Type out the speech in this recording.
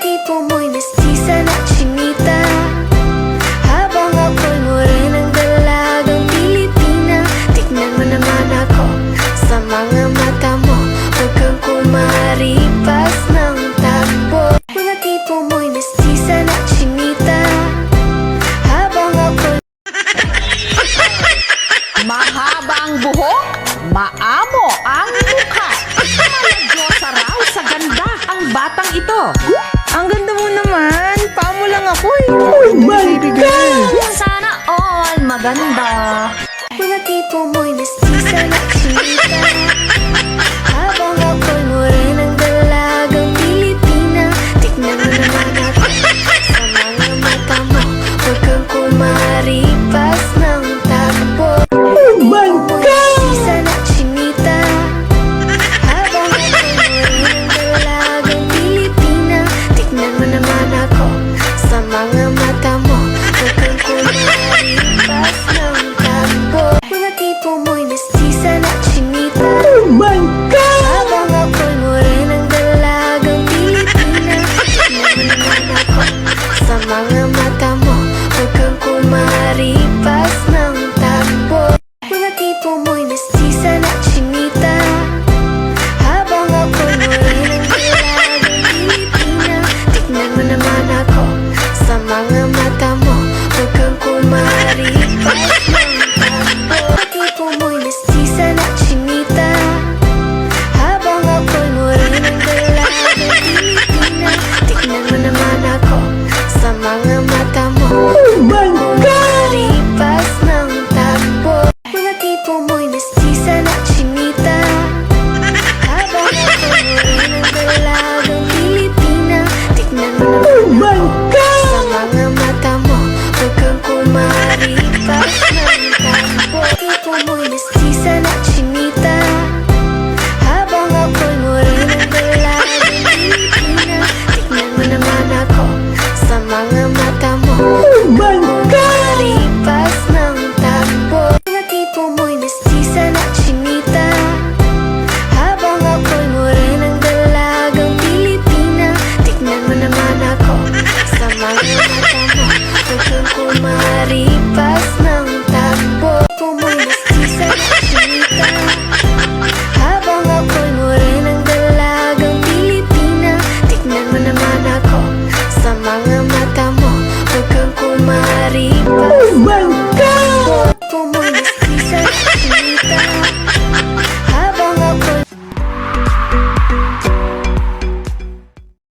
tipo mo'y mestiza na chinita, habang ako'y morenang dalagang Pilipina. Tignan mo naman ako sa mga mata mo, huwag kang kumaripas ng takbo. Mga tipo mo'y mestiza na chinita, habang ako'y Mahaba ang buhok, maamo ang mukha. Maladyosa raw sa ganda ang batang ito. Ang ganda mo naman. Paa mo lang ako eh. Oh my God! Sana all maganda.